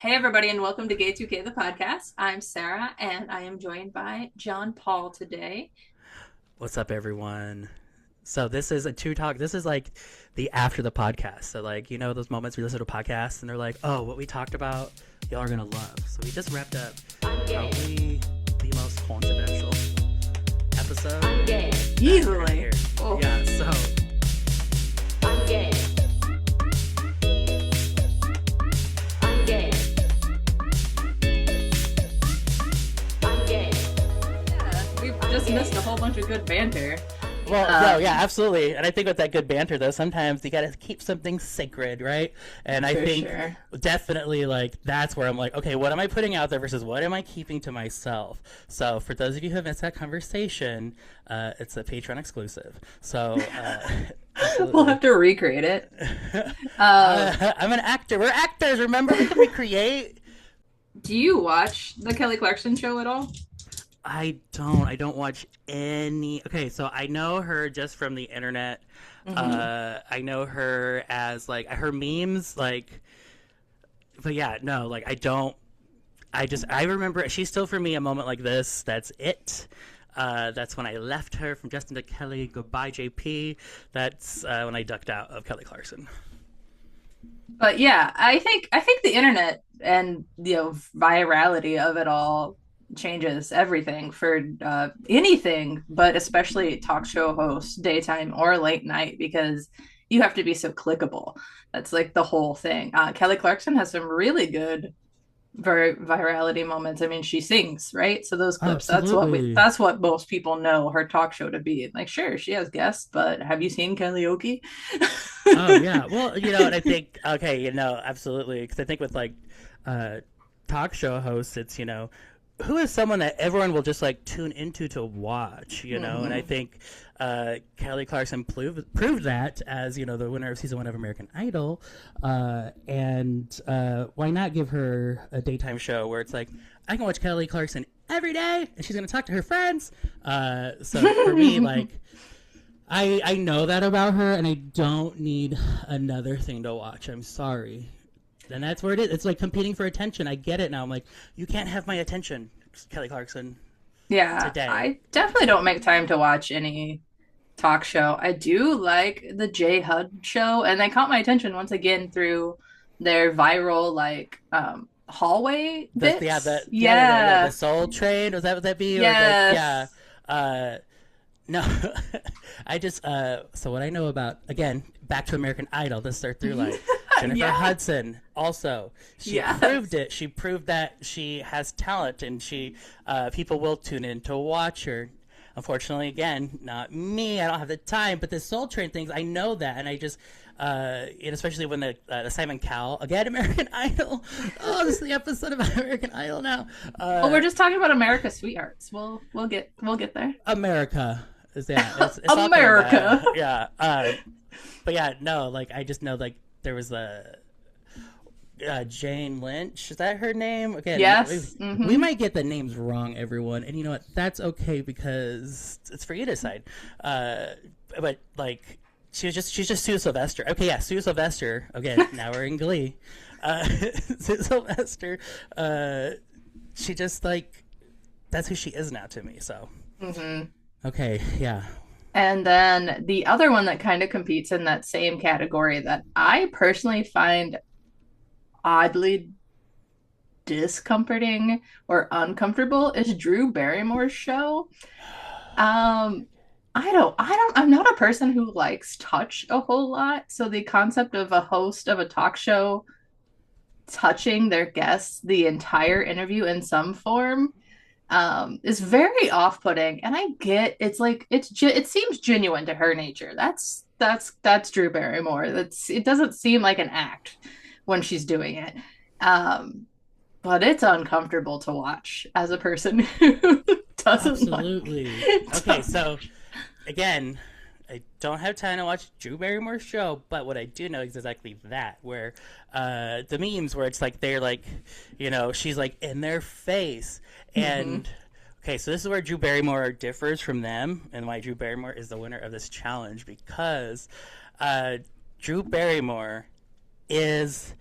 Hey, everybody, and welcome to Gay2k, the podcast. I'm Sarah, and I am joined by John Paul today. What's up, everyone? So this is a two talk. This is like the after the podcast. So like those moments we listen to podcasts and they're like, oh, what we talked about, y'all are gonna love. So we just wrapped up I'm gay. probably the most controversial episode I'm gay. right Easily. here. Oh, Yeah. So I'm gay. I'm gay. I'm gay. Yeah, we've just missed a whole bunch of good banter. no, Um, yeah, absolutely. And I think with that good banter, though, sometimes you got to keep something sacred, right? And I for think sure. definitely like that's where I'm like, okay, what am I putting out there versus what am I keeping to myself? So for those of you who have missed that conversation, it's a Patreon exclusive. So We'll absolutely. have to recreate it. Um, I'm an actor. We're actors. Remember, we can recreate. do you watch the Kelly Clarkson show at all? I don't. I don't watch any. Okay, so I know her just from the internet. Hmm. I know her as like her memes, like. But yeah, no, like I don't. I remember she's still for me a moment like this. That's it. That's when I left her from Justin to Kelly. Goodbye, JP. That's when I ducked out of Kelly Clarkson. But yeah, I think the internet and virality of it all changes everything for anything, but especially talk show hosts, daytime or late night, because you have to be so clickable. That's like the whole thing. Kelly Clarkson has some really good virality moments. I mean, she sings, right? So those clips, Absolutely. that's what most people know her talk show to be. Like, sure, she has guests, but have you seen karaoke? Oh yeah. Well, and I think okay, absolutely, because I think with like uh, talk show hosts, it's who is someone that everyone will just like tune into to watch, and I Hmm. think Kelly Clarkson proved that as the winner of season 1 of American Idol, and why not give her a daytime show where it's like I can watch Kelly Clarkson every day and she's gonna talk to her friends. So for me, like I know that about her, and I don't need another thing to watch. I'm sorry, and that's where it is. It's like competing for attention. I get it now. I'm like, you can't have my attention, Kelly Clarkson, Yeah, today. I definitely don't make time to watch any talk show. I do like the J Hud show, and they caught my attention once again through their viral hallway bits. The Yeah. Soul Train, was that what that be, or like yeah, Yes. uh, no, I just so what I know about, again, back to American Idol, this is their through line. Jennifer Yeah. Hudson also, she proved Yes. it. She proved that she has talent, and she people will tune in to watch her. Unfortunately, again, not me. I don't have the time. But the Soul Train things, I know that, and I just, and especially when the Simon Cowell again, American Idol. Oh, this is the episode about American Idol now. Well, Uh, we're just talking about America's sweethearts. We'll get there. America is, yeah, it's all coming back. America. Yeah. But yeah, no, like I just know like there was a Jane Lynch. Is that her name? Again, Yes. we Hmm. might get the names wrong, everyone, and you know what? That's okay because it's for you to decide. Uh, but like, she's just Sue Sylvester. Okay, yeah, Sue Sylvester. Again, now we're in Glee. Sue Sylvester. Uh, she just like that's who she is now to me. So Hmm. okay, yeah. And then the other one that kind of competes in that same category that I personally find oddly discomforting or uncomfortable is Drew Barrymore's show. Um, I'm not a person who likes touch a whole lot. So the concept of a host of a talk show touching their guests the entire interview in some form is very off-putting. And I get it's like it seems genuine to her nature. That's Drew Barrymore. It doesn't seem like an act when she's doing it. Um, but it's uncomfortable to watch as a person who doesn't Absolutely. like Okay, touch. so again, I don't have time to watch Drew Barrymore's show, but what I do know is exactly that, where the memes where it's like they're like, she's like in their face, Hmm. and okay, so this is where Drew Barrymore differs from them, and why Drew Barrymore is the winner of this challenge because uh, Drew Barrymore is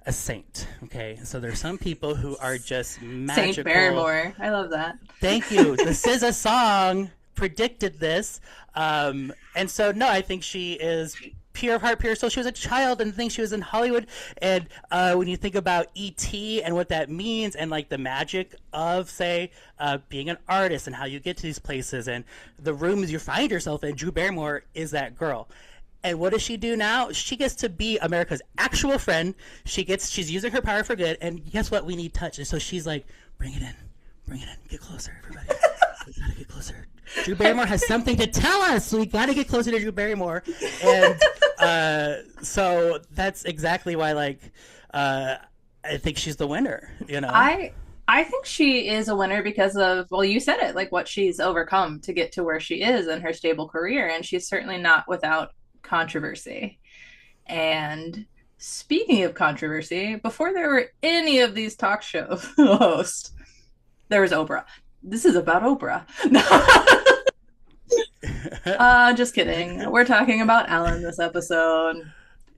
a saint. Okay, so there's some people who are just Saint magical. Barrymore. I love that. Thank you. This is a song predicted this, and so no, I think she is pure of heart, pure soul. She was a child and thinks she was in Hollywood. And when you think about ET and what that means, and like the magic of, say, being an artist and how you get to these places and the rooms you find yourself in, Drew Barrymore is that girl. And what does she do now? She gets to be America's actual friend. She's using her power for good. And guess what? We need touch. And so she's like, bring it in, get closer, everybody. We gotta get closer. Drew Barrymore has something to tell us. So we gotta get closer to Drew Barrymore. And so that's exactly why, like, I think she's the winner. You know. I think she is a winner because of, well, you said it, like what she's overcome to get to where she is in her stable career, and she's certainly not without controversy. And speaking of controversy, before there were any of these talk show hosts, there was Oprah. This is about Oprah. Just kidding. We're talking about Ellen this episode.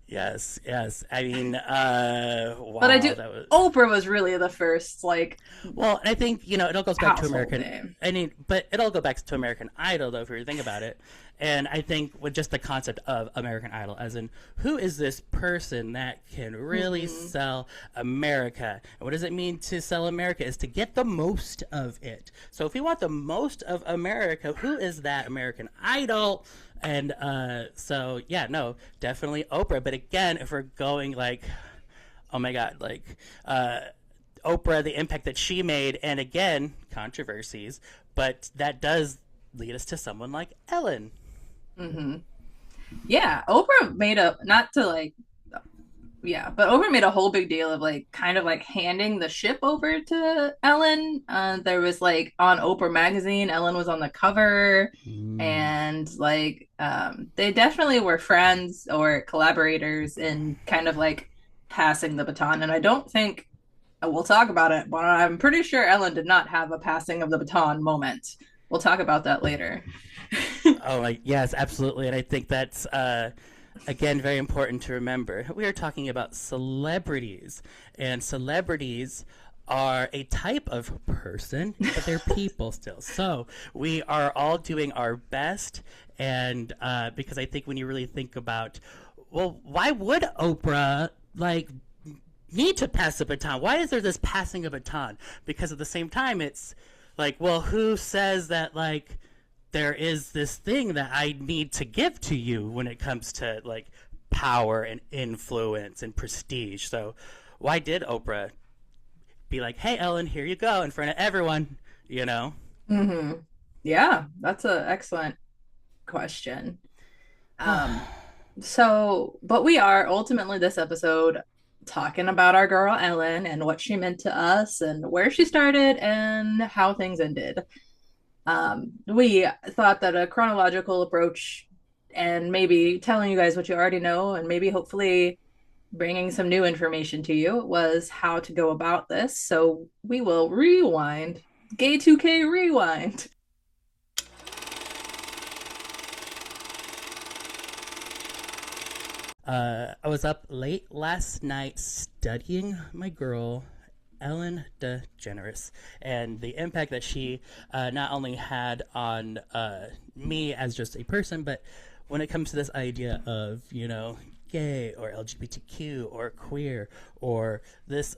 Yes, yes. I mean, But I wow, do. that was. Oprah was really the first, like, Well, I think it all goes back to household American. name. I mean, but it all goes back to American Idol, though, if you think about it. And I think with just the concept of American Idol, as in, who is this person that can really Mm-hmm. sell America? And what does it mean to sell America? Is to get the most of it. So if we want the most of America, who is that American Idol? And so yeah, no, definitely Oprah. But again, if we're going like, oh my God, like Oprah, the impact that she made, and again, controversies, but that does lead us to someone like Ellen. Mm-hmm. Yeah, Oprah made a not to like yeah, but Oprah made a whole big deal of like kind of like handing the ship over to Ellen. There was like on Oprah magazine, Ellen was on the cover, Mm. and like they definitely were friends or collaborators in kind of like passing the baton. And I don't think we'll talk about it, but I'm pretty sure Ellen did not have a passing of the baton moment. We'll talk about that later. Oh, like, yes, absolutely, and I think that's again very important to remember. We are talking about celebrities, and celebrities are a type of person, but they're people still. So we are all doing our best, and because I think when you really think about, well, why would Oprah like need to pass the baton? Why is there this passing of baton? Because at the same time, it's like, well, who says that like there is this thing that I need to give to you when it comes to like power and influence and prestige? So why did Oprah be like, "Hey, Ellen, here you go in front of everyone"? You know? Mm-hmm. Yeah, that's an excellent question. Um, but we are ultimately this episode talking about our girl Ellen and what she meant to us and where she started and how things ended. We thought that a chronological approach and maybe telling you guys what you already know and maybe hopefully bringing some new information to you was how to go about this. So we will rewind. Gay2k rewind. I was up late last night studying my girl, Ellen DeGeneres, and the impact that she not only had on me as just a person, but when it comes to this idea of, gay or LGBTQ or queer or this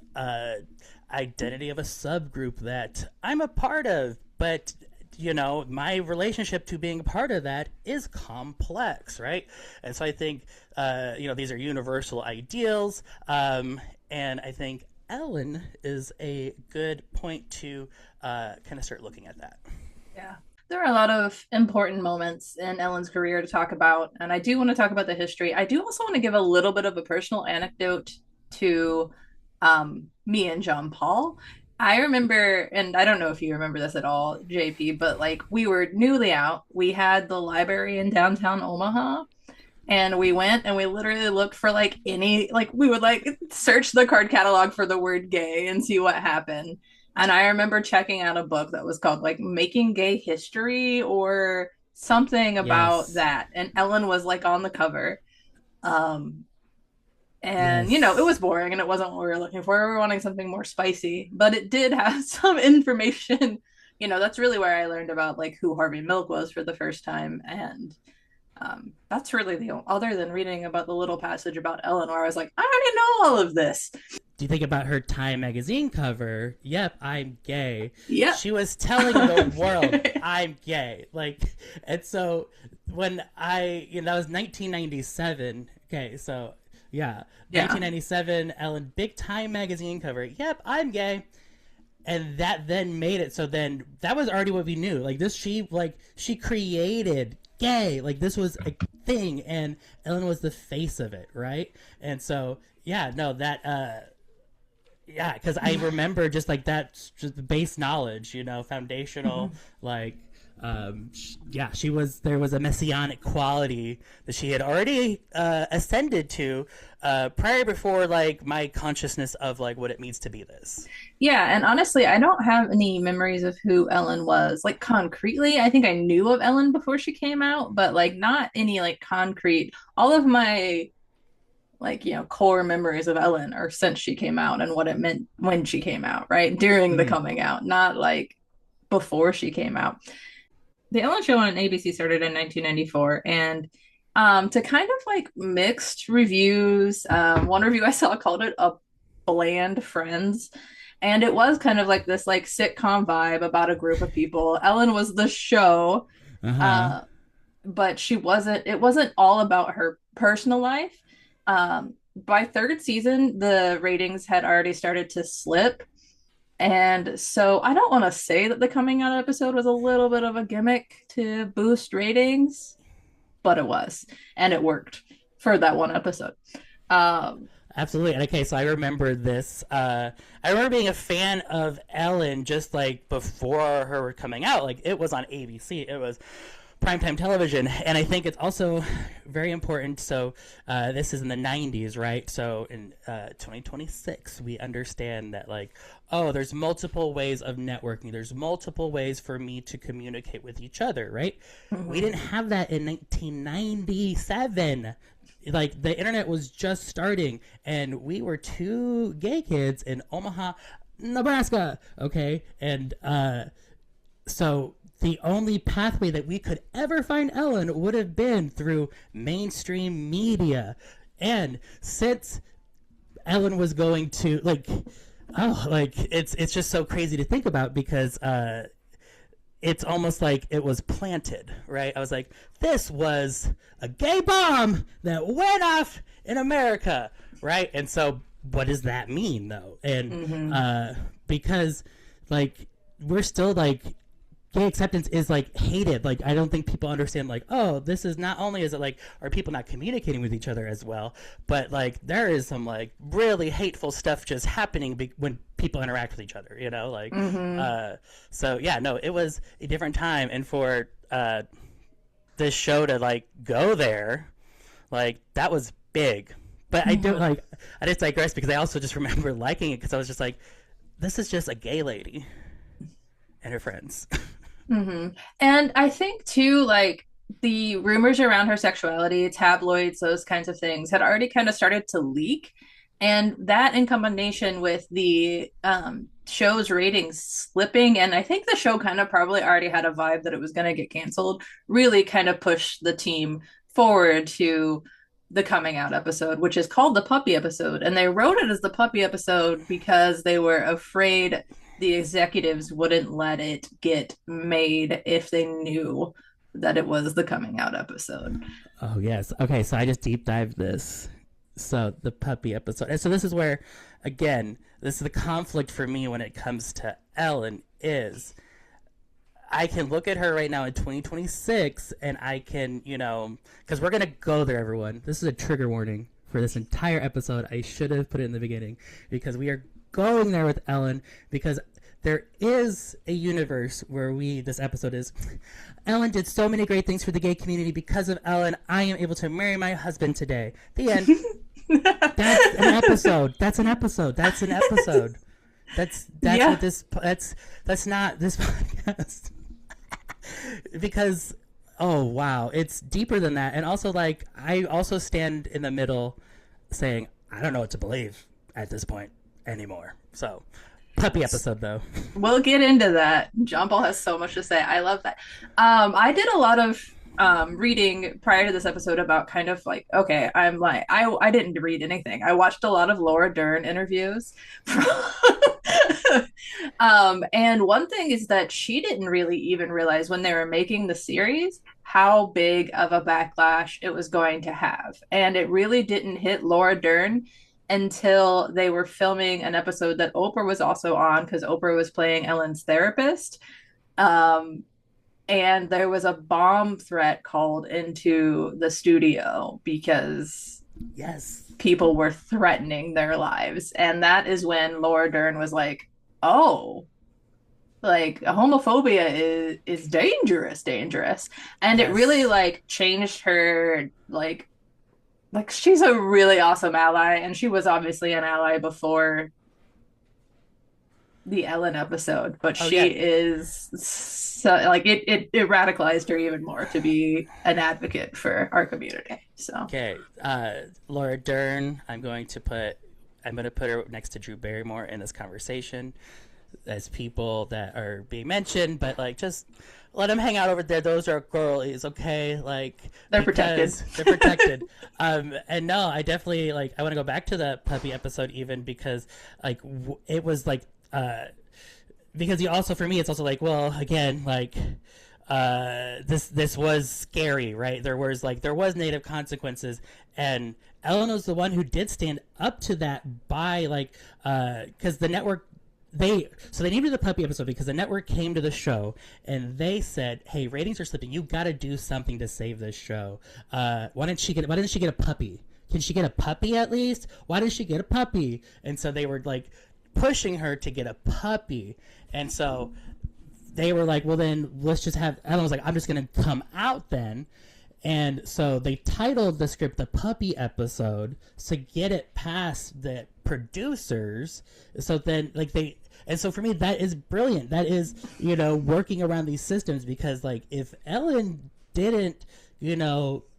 identity of a subgroup that I'm a part of, but my relationship to being a part of that is complex, right? And so I think, these are universal ideals. And I think Ellen is a good point to kind of start looking at that. Yeah. There are a lot of important moments in Ellen's career to talk about, and I do want to talk about the history. I do also want to give a little bit of a personal anecdote to me and John Paul. I remember, and I don't know if you remember this at all, JP, but like we were newly out. We had the library in downtown Omaha, and we went and we literally looked for like any like we would like search the card catalog for the word gay and see what happened. And I remember checking out a book that was called like Making Gay History or something about Yes. that, and Ellen was like on the cover. um And, it Yes. was boring and it wasn't what we were looking for. We were wanting something more spicy, but it did have some information. That's really where I learned about like who Harvey Milk was for the first time. And that's really other than reading about the little passage about Ellen, where I was like, I already know all of this. Do you think about her Time magazine cover? Yep, I'm gay. Yep. She was telling the world, I'm gay. Like, and so when that was 1997. Okay, so yeah, Yeah. 1997, Ellen, big Time magazine cover. Yep, I'm gay. And that then made it so then that was already what we knew. Like this, she created gay. Like this was a thing, and Ellen was the face of it, right? And so yeah, no, that yeah, because I remember just like that, just the base knowledge, foundational, like, yeah, there was a messianic quality that she had already ascended to prior before like my consciousness of like what it means to be this. Yeah, and honestly, I don't have any memories of who Ellen was. Like concretely, I think I knew of Ellen before she came out, but like not any like concrete. All of my like, core memories of Ellen are since she came out and what it meant when she came out, right? During the Mm-hmm. coming out, not like before she came out. The Ellen Show on ABC started in 1994, and to kind of like mixed reviews. One review I saw called it a bland Friends, and it was kind of like this like sitcom vibe about a group of people. Ellen was the show, Uh huh. uh, but she wasn't. It wasn't all about her personal life. By third season, the ratings had already started to slip, and so I don't want to say that the coming out episode was a little bit of a gimmick to boost ratings, but it was, and it worked for that one episode. Um, Absolutely. And okay, so I remember this. I remember being a fan of Ellen just like before her coming out. Like it was on ABC. It was primetime television, and I think it's also very important. So this is in the 90s, right? So in 2026 we understand that like, oh, there's multiple ways of networking, there's multiple ways for me to communicate with each other, right? We mhm. didn't have that in 1997. Like the internet was just starting, and we were two gay kids in Omaha, Nebraska, okay? And so the only pathway that we could ever find Ellen would have been through mainstream media. And since Ellen was going to like, oh, like it's just so crazy to think about because it's almost like it was planted, right? I was like, this was a gay bomb that went off in America, right? And so what does that mean though? And Mhm. because like we're still like gay acceptance is like hated. Like I don't think people understand like, oh, this is not only is it like are people not communicating with each other as well, but like there is some like really hateful stuff just happening when people interact with each other, like Mhm. so yeah, no, it was a different time, and for this show to like go there, like that was big. But I don't Mhm. like I just digress because I also just remember liking it because I was just like, this is just a gay lady and her friends. Mhm. And I think too, like the rumors around her sexuality, tabloids, those kinds of things had already kind of started to leak. And that in combination with the show's ratings slipping, and I think the show kind of probably already had a vibe that it was going to get canceled, really kind of pushed the team forward to the coming out episode, which is called the puppy episode. And they wrote it as the puppy episode because they were afraid the executives wouldn't let it get made if they knew that it was the coming out episode. Oh yes. Okay, so I just deep dived this. So the puppy episode. And so this is where again, this is the conflict for me when it comes to Ellen is I can look at her right now in 2026 and I can, cuz we're going to go there everyone. This is a trigger warning for this entire episode. I should have put it in the beginning because we are going there with Ellen because there is a universe where this episode is Ellen did so many great things for the gay community. Because of Ellen, I am able to marry my husband today. The end. That's an episode. That's an episode. That's an episode. That's Yeah. what that's not this podcast. Because oh wow, it's deeper than that. And also like I also stand in the middle saying I don't know what to believe at this point anymore. So, puppy episode though. We'll get into that. John Paul has so much to say. I love that. I did a lot of reading prior to this episode about kind of like, okay, I'm like, I didn't read anything. I watched a lot of Laura Dern interviews. And one thing is that she didn't really even realize when they were making the series how big of a backlash it was going to have. And it really didn't hit Laura Dern until they were filming an episode that Oprah was also on because Oprah was playing Ellen's therapist. Um, and there was a bomb threat called into the studio because Yes. people were threatening their lives. And that is when Laura Dern was like, oh, like homophobia is dangerous, dangerous. And it really Yes. like changed her like she's a really awesome ally, and she was obviously an ally before the Ellen episode, but Oh she yeah. is so like it radicalized her even more to be an advocate for our community. So Okay. Laura Dern. I'm going to put her next to Drew Barrymore in this conversation as people that are being mentioned, but like just let them hang out over there. Those are girlies, okay? Like they're protected. because they're protected. And no, I definitely like. I want to go back to the puppy episode even because like it was like because you also for me it's also like well again like this was scary, right? There was negative consequences, and Ellen was the one who did stand up to that by like because the network they named it the puppy episode because the network came to the show and they said, "Hey, ratings are slipping. You got to do something to save this show. Why didn't she get a puppy? Can she get a puppy at least? Why didn't she get a puppy?" And so they were like pushing her to get a puppy, and so they were like, well, then let's just have. Ellen was like, I'm just gonna come out then, and so they titled the script the puppy episode to get it past the producers. So then, like and so for me, that is brilliant. That is, working around these systems because, like, if Ellen didn't,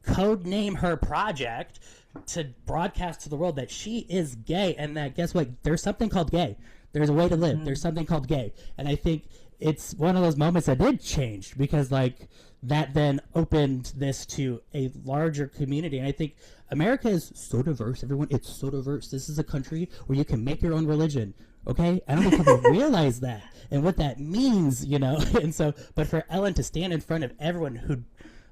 code name her project to broadcast to the world that she is gay and that guess what? There's something called gay. There's a way to live. There's something called gay. And I think it's one of those moments that did change because like that then opened this to a larger community. And I think America is so diverse. Everyone, it's so diverse. This is a country where you can make your own religion. Okay? I don't think people realize that and what that means, And so, but for Ellen to stand in front of everyone who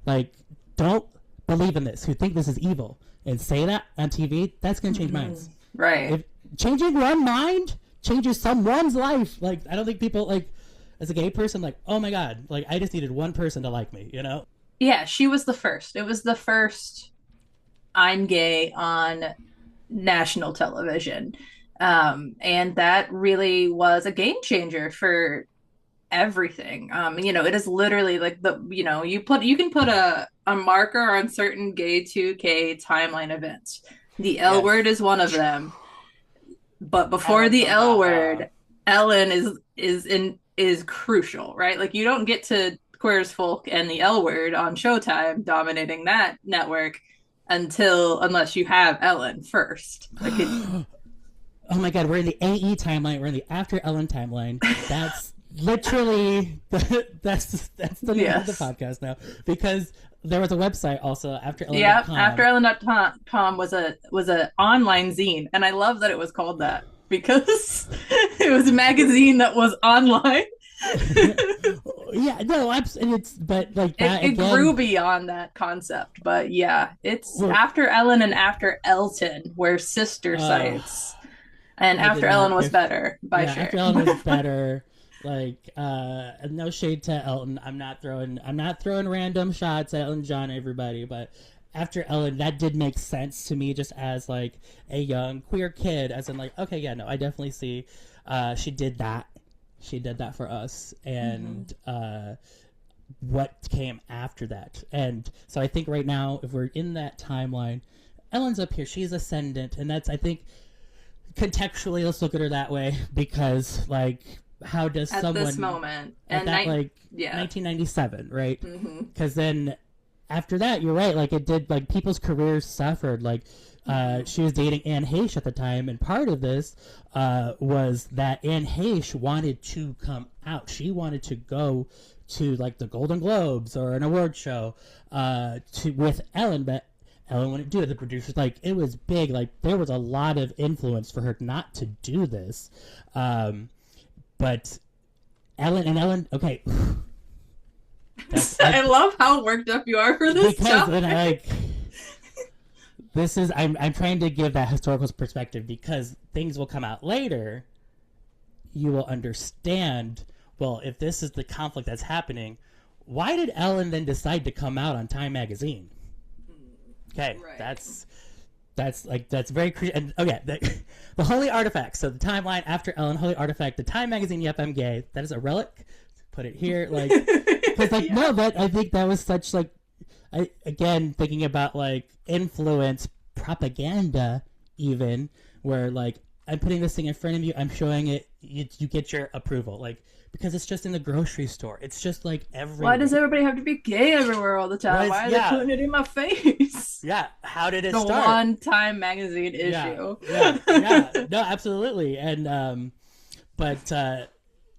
like don't believe in this, who think this is evil, and say that on TV, that's going to change minds. Right. If changing one mind changes someone's life, like I don't think people like as a gay person, like oh my god, like I just needed one person to like me, Yeah, she was the first. It was the first I'm gay on national television. And that really was a game changer for everything. It is literally like you can put a marker on certain Gay2k timeline events. The L word Yes. is one of them. But before Ellen the comes L off a word, Ellen is crucial, right? Like you don't get to Queer as Folk and the L word on Showtime dominating that network unless you have Ellen first. Like it, oh my god, we're in the AE timeline, we're in the after Ellen timeline. That's literally that's the name of the yes. podcast now because there was a website also after Yeah, Ellen.com. after Ellen.com was a online zine, and I love that it was called that because it was a magazine that was online. Yeah, no, and it's but like it, that it grew again. beyond that concept, but yeah, it's Well, after Ellen and after Elton were sister uh, sites, and I after did not Ellen was give. better by Yeah, sure. after Ellen was better. Like, no shade to Elton. I'm not throwing random shots at Elton John, everybody. But after Ellen, that did make sense to me, just as like a young queer kid, as in like, okay, yeah, no, I definitely see. She did that. She did that for us, and what came after that. And so I think right now, if we're in that timeline, Ellen's up here. She's ascendant, and that's I think contextually, let's look at her that way because like how does At this someone moment, at and that like yeah, 1997 right mm-hmm. because then after that you're right like it did like people's careers suffered like She was dating Anne Heche at the time, and part of this was that Anne Heche wanted to come out. She wanted to go to like the Golden Globes or an award show with Ellen, but Ellen wouldn't do it. The producers, like, it was big. Like, there was a lot of influence for her not to do this. But Ellen, okay. I love how worked up you are for this because topic. like this is I'm trying to give that historical perspective because things will come out later. You will understand. Well, if this is the conflict that's happening, why did Ellen then decide to come out on Time magazine? Okay, Right. that's very and okay, the Holy Artifact. So the timeline after Ellen, Holy Artifact, the Time magazine. Yep, I'm gay. That is a relic. Put it here, like, because like no, that I think that was such like, again thinking about like influence propaganda, even where like I'm putting this thing in front of you, I'm showing it, you get your approval, like because it's just in the grocery store, it's just like everywhere. Why does everybody have to be gay everywhere all the time? Why are they putting it in my face? Yeah, how did it the start? One Time magazine issue. Yeah, no, absolutely, and but.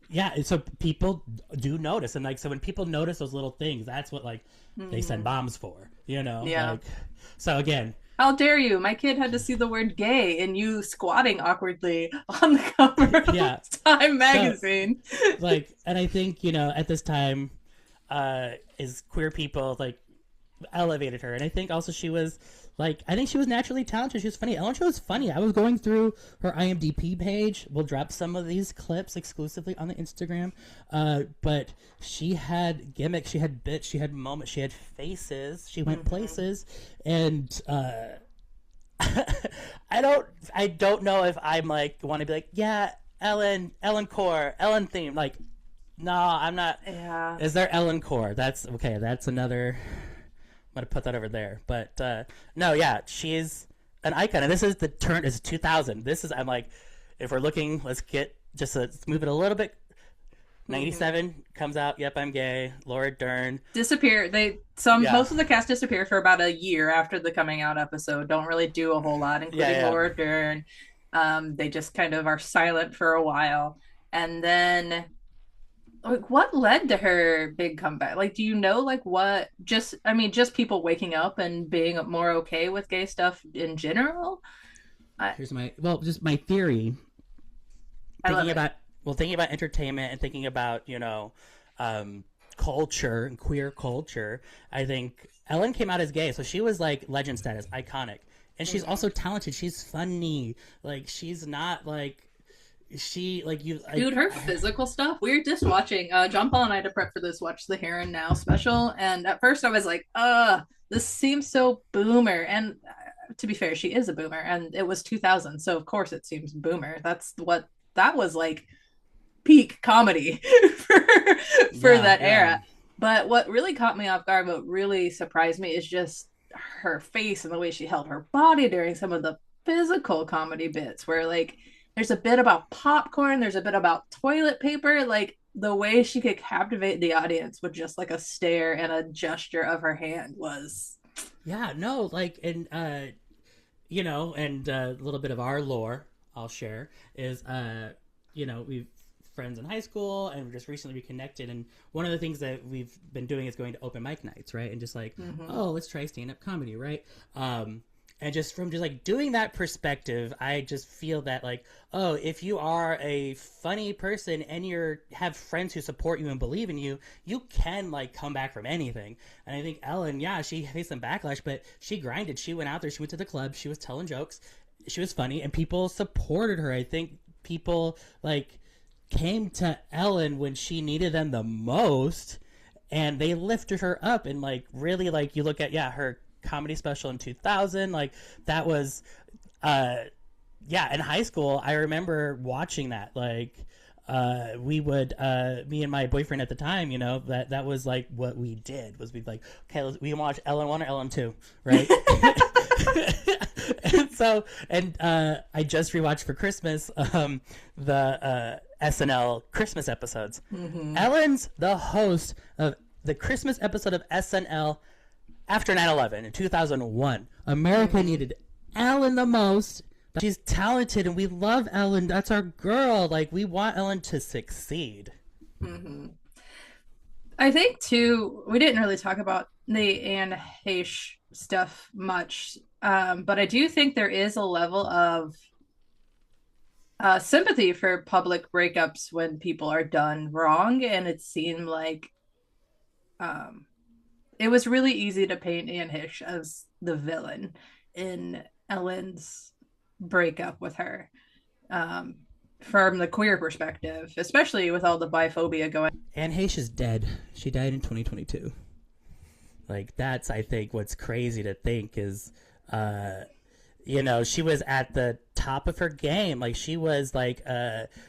Yeah, so people do notice, and like so when people notice those little things, that's what like they send bombs for, you know. Yeah. Like, so again, how dare you? My kid had to see the word "gay" and you squatting awkwardly on the cover of Time magazine. So, like, and I think at this time, is queer people like elevated her, and I think also she was. Like, I think she was naturally talented. She was funny. Ellen was funny. I was going through her IMDb page. We'll drop some of these clips exclusively on the Instagram. But she had gimmicks. She had bits. She had moments. She had faces. She went places. And I don't know if I'm like want to be like, yeah, Ellen core, Ellen theme. Like, no, I'm not. Yeah. Is there Ellen core? That's okay. That's another. I'm gonna put that over there, but no, yeah, she's an icon, and this is the turn. Is 2000. This is I'm like, if we're looking, let's move it a little bit. 97 comes out. Yep, I'm gay. Laura Dern disappear. Most of the cast disappeared for about a year after the coming out episode. Don't really do a whole lot, including Laura Dern. They just kind of are silent for a while, and then. Like, what led to her big comeback? Like, do you know, like, what? Just people waking up and being more okay with gay stuff in general. Here's just my theory. Thinking about entertainment and thinking about culture and queer culture. I think Ellen came out as gay, so she was like legend status, iconic, and she's also talented. She's funny. Like, she's not like. Dude, her physical stuff. We were just watching John Paul and I had to prep for this, watch the Here and Now special, and at first I was like, this seems so boomer. And to be fair, she is a boomer, and it was 2000, so of course it seems boomer. That was like peak comedy for that era. But what really caught me off guard, what really surprised me, is just her face and the way she held her body during some of the physical comedy bits, where like there's a bit about popcorn, there's a bit about toilet paper, like the way she could captivate the audience with just like a stare and a gesture of her hand was. Yeah, no, like, and and a little bit of our lore I'll share is we've friends in high school and we just recently reconnected, and one of the things that we've been doing is going to open mic nights, right? And just like, oh, let's try stand-up comedy, right? And just from just like doing that perspective, I just feel that like, oh, if you are a funny person and have friends who support you and believe in you, you can like come back from anything. And I think Ellen, yeah, she faced some backlash, but she grinded. She went out there, she went to the club, she was telling jokes, she was funny, and people supported her. I think people like came to Ellen when she needed them the most, and they lifted her up. And like really, like you look at her comedy special in 2000, like that was in high school I remember watching that. Like we would me and my boyfriend at the time, that was like what we did, was we'd like, okay, we can watch Ellen 1 or Ellen 2, right? and I just rewatched for Christmas the SNL Christmas episodes. Ellen's the host of the Christmas episode of SNL after 9/11 in 2001. America needed Ellen the most. She's talented and we love Ellen. That's our girl. Like, we want Ellen to succeed. Mm-hmm. I think too, we didn't really talk about the Anne Heche stuff much, but I do think there is a level of sympathy for public breakups when people are done wrong, and it seemed like um, it was really easy to paint Anne Heche as the villain in Ellen's breakup with her. Um, from the queer perspective, especially with all the biphobia going. Anne Heche is dead. She died in 2022. Like, that's, I think, what's crazy to think is, you know, she was at the top of her game. Like, she was like,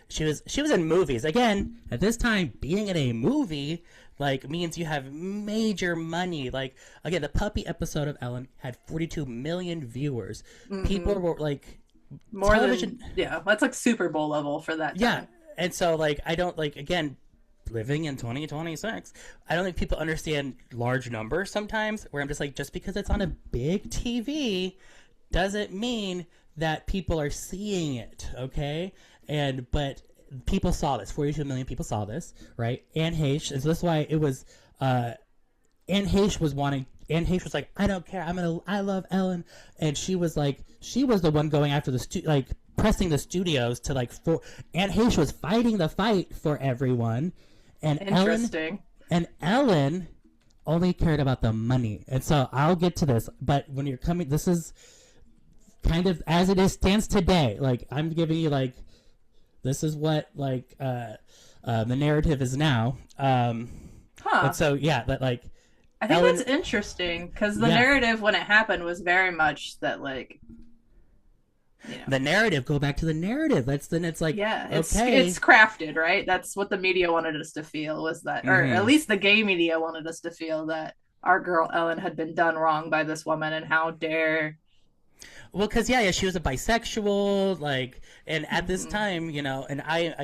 she was in movies. Again, at this time, being in a movie, like, means you have major money. Like, again, the puppy episode of Ellen had 42 million viewers. Mm-hmm. People were like, more television, than, yeah, that's like Super Bowl level for that time. Yeah, and so, like, I don't, like, again, living in 2026, I don't think people understand large numbers sometimes, where I'm just like, just because it's on a big TV doesn't mean that people are seeing it, okay? But people saw this. 42 million people saw this, right? Anne Heche, and so that's why it was, Anne Heche was like, I don't care, I love Ellen, and she was the one going after the pressing the studios to Anne Heche was fighting the fight for everyone, and Ellen only cared about the money. And so I'll get to this, but when you're coming, this is kind of as it stands today. Like, I'm giving you, like, this is what, like, the narrative is now. And so, yeah, but, like, I think that's interesting, because the narrative when it happened was very much that, like, you know. The narrative, go back to the narrative. It's like, it's crafted, right? That's what the media wanted us to feel, was that, or at least the gay media wanted us to feel, that our girl Ellen had been done wrong by this woman, and how dare. Well, because she was a bisexual, like, and at this time, you know, and I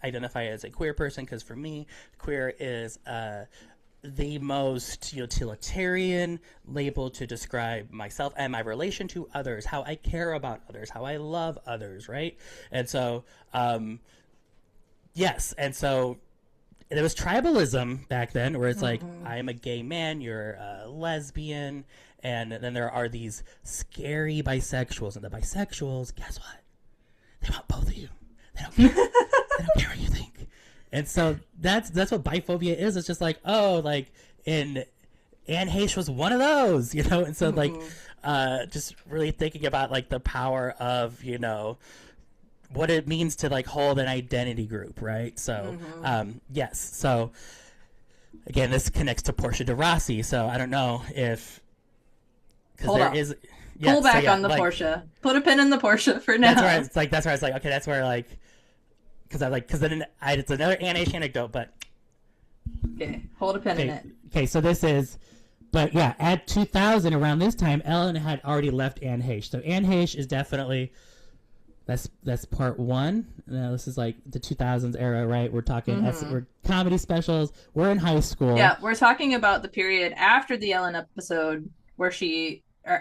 identify as a queer person, because for me, queer is the most utilitarian label to describe myself and my relation to others, how I care about others, how I love others, right? And so, yes, and so there was tribalism back then, where it's like, I'm a gay man, you're a lesbian, and then there are these scary bisexuals, and the bisexuals, guess what? They want both of you. They don't care. They don't care what you think. And so that's what biphobia is. It's just like, oh, like, and Anne Heche was one of those, you know? And so, like, just really thinking about, like, the power of, you know, what it means to, like, hold an identity group, right? So, yes. So, again, this connects to Portia de Rossi. So I don't know if, because there is. Yeah, pull back on the, like, Portia. Put a pin in the Portia for now. That's where I was like, okay, that's where, like, because then it's another Anne Heche anecdote, but okay, hold a pin in it. Okay, so this is, but yeah, at 2000, around this time, Ellen had already left Anne Heche. So Anne Heche is definitely, that's part one. Now this is like the 2000s era, right? We're talking we're comedy specials. We're in high school. Yeah, we're talking about the period after the Ellen episode, or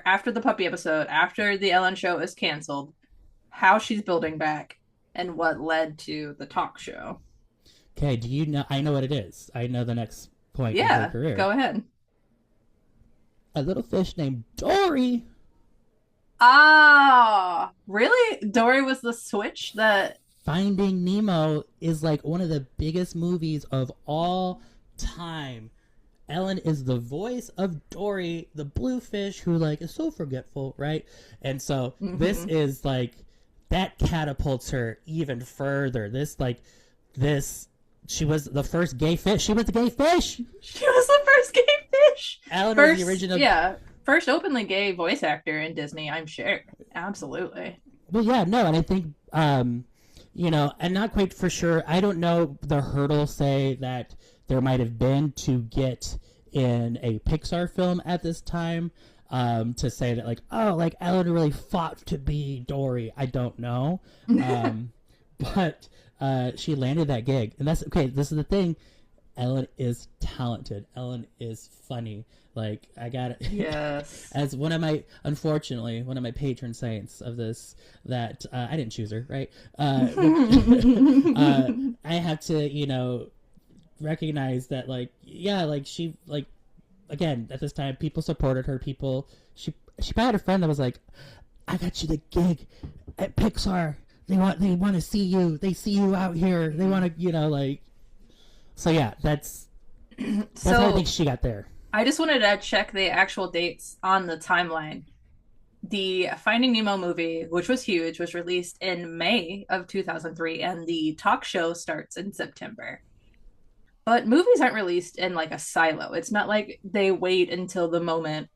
after the puppy episode, after the Ellen show is canceled, how she's building back, and what led to the talk show. Okay, do you know? I know what it is. I know the next point in her career. Go ahead. A little fish named Dory. Ah, really? Dory was the switch that. Finding Nemo is like one of the biggest movies of all time. Ellen is the voice of Dory, the blue fish who, like, is so forgetful, right? And so this is like, that catapults her even further. She was the first gay fish. She was the gay fish. She was the first gay fish. Ellen was the original. Yeah, first openly gay voice actor in Disney, I'm sure. Absolutely. Well, yeah, no, and I think, you know, and not quite for sure. I don't know the hurdle, say, that there might have been to get in a Pixar film at this time. To say that, like, oh, like, Ellen really fought to be Dory. I don't know. But she landed that gig. And that's, okay, this is the thing. Ellen is talented. Ellen is funny. Like I got it. Yes. As one of my, unfortunately, one of my patron saints of this, that I didn't choose her, right? But I have to, recognize that, like, yeah, like she, like, again, at this time, people supported her. People, she probably had a friend that was like, "I got you the gig at Pixar. They want to see you. They see you out here. They want to, like." So yeah, that's how I think So she got there. I just wanted to check the actual dates on the timeline. The Finding Nemo movie, which was huge, was released in May of 2003, and the talk show starts in September. But movies aren't released in like a silo. It's not like they wait until the moment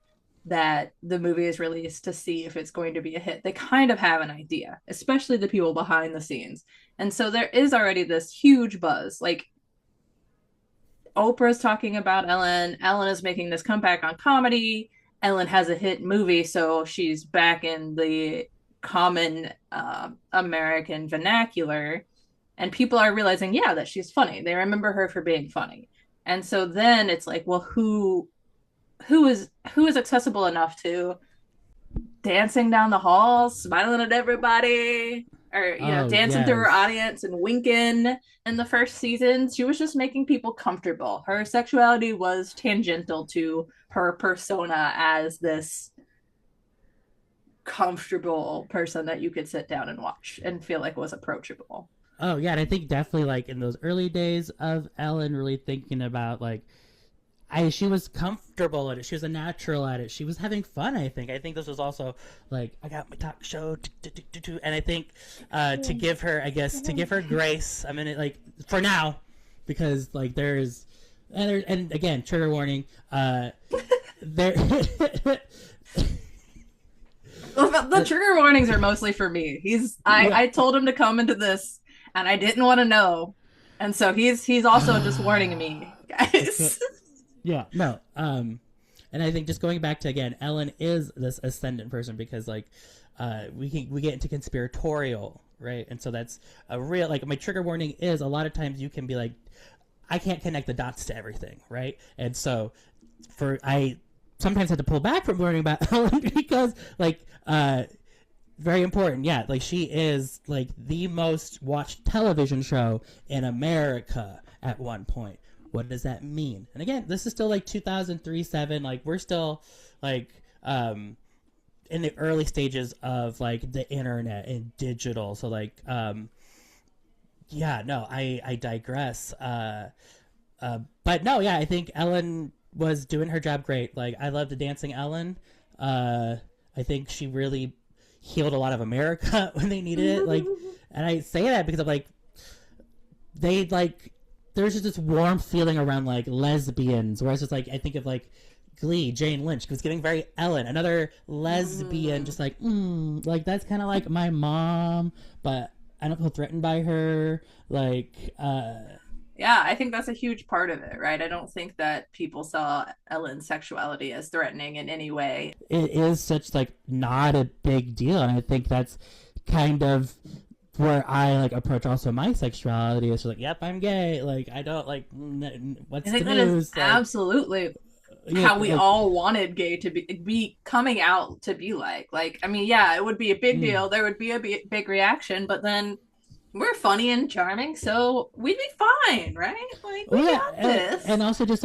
that the movie is released to see if it's going to be a hit. They kind of have an idea, especially the people behind the scenes. And so there is already this huge buzz. Like Oprah's talking about Ellen. Ellen is making this comeback on comedy. Ellen has a hit movie, so she's back in the common American vernacular. And people are realizing, yeah, that she's funny. They remember her for being funny. And so then it's like, well, who is accessible enough to dancing down the hall, smiling at everybody, or Oh dancing to her yes. audience and winking in the first season. She was just making people comfortable. Her sexuality was tangential to her persona as this comfortable person that you could sit down and watch and feel like was approachable. Oh yeah, and I think definitely like in those early days of Ellen really thinking about like she was comfortable at it. She was a natural at it. She was having fun. I think this was also like I got my talk show, and I think to give her, I guess, to give her grace. I mean, like for now, because like and again, trigger warning. There. The trigger warnings are mostly for me. Yeah. I told him to come into this and I didn't want to know. And so he's also just warning me, guys. Yeah. No. And I think just going back to again, Ellen is this ascendant person because like, we get into conspiratorial, right? And so that's a real like my trigger warning is a lot of times you can be like, I can't connect the dots to everything, right? And so I sometimes had to pull back from learning about Ellen because like very important, yeah, like she is like the most watched television show in America at one point. What does that mean? And again, this is still like 2003 7, like we're still like in the early stages of like the internet and digital. So like yeah, no, I digress. But no, yeah, I think Ellen was doing her job great. Like I love the dancing Ellen. Uh, I think she really healed a lot of America when they needed it. Like, and I say that because of like they like there's just this warm feeling around like lesbians, whereas it's like I think of like Glee, Jane Lynch was getting very Ellen, another lesbian, just like that's kind of like my mom, but I don't feel threatened by her. Like, Yeah, I think that's a huge part of it, right? I don't think that people saw Ellen's sexuality as threatening in any way. it is such like not a big deal, and I think that's kind of where I like approach also my sexuality. It's just like, yep, I'm gay. Like I don't like I what's the think that is news? Like absolutely yeah, how we like all wanted gay to be coming out to be like. Like, I mean, yeah, it would be a big mm, deal. There would be a big reaction, but then we're funny and charming, so we'd be fine, right? Like, we well, yeah, got this. and also just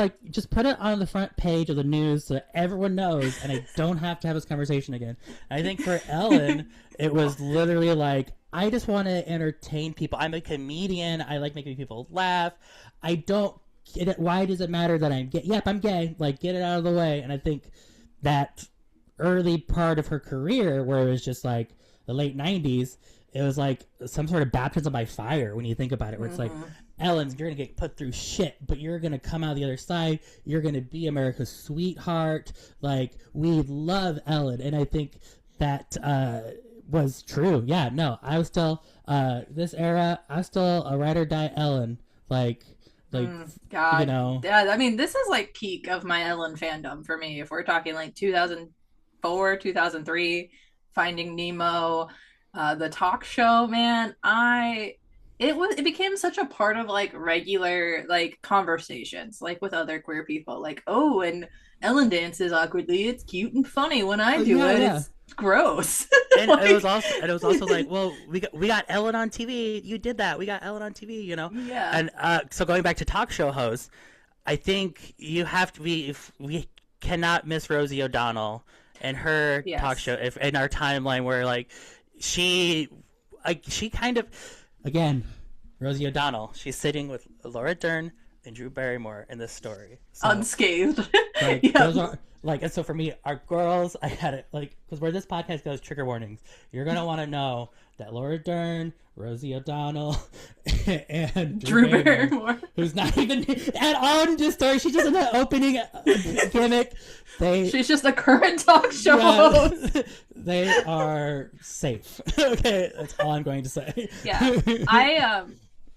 put it on the front page of the news so that everyone knows, and I don't have to have this conversation again. I think for Ellen, it was literally like I just want to entertain people. I'm a comedian. I like making people laugh. I don't get it. Why does it matter that I'm gay? Yep, I'm gay. Like, get it out of the way. And I think that early part of her career, where it was just like the late '90s, it was like some sort of baptism by fire when you think about it, where it's like, Mm-hmm. Ellen's, you're gonna get put through shit, but you're gonna come out the other side. You're gonna be America's sweetheart. Like, we love Ellen, and I think that was true. Yeah, no, I was still this era. I was still a ride or die Ellen. Like you God, know, yeah. I mean, this is like peak of my Ellen fandom for me. If we're talking like 2004, 2003, Finding Nemo, the talk show, man. I it became such a part of like regular like conversations like with other queer people like, oh, and Ellen dances awkwardly, it's cute and funny. When I Oh, do yeah, it, yeah. it's gross. And Like, it was also like, well, we got Ellen on TV. You did that. We got Ellen on TV. You know, yeah, and so going back to talk show hosts, I think you have to be. If we cannot miss Rosie O'Donnell and her talk show. yes, If in our timeline where like she, like she kind of, again, Rosie O'Donnell. She's sitting with Laura Dern and Drew Barrymore in this story. So unscathed. like Yeah, those are like, and so for me, our girls, I had it like, because where this podcast goes, trigger warnings. You're gonna want to know that Laura Dern, Rosie O'Donnell, and Drew Drew Barrymore, Barrymore. who's not even at all in this story. She's just in the opening gimmick. They, She's just a current talk show yeah, host. they are safe. Okay, that's all I'm going to say. Yeah.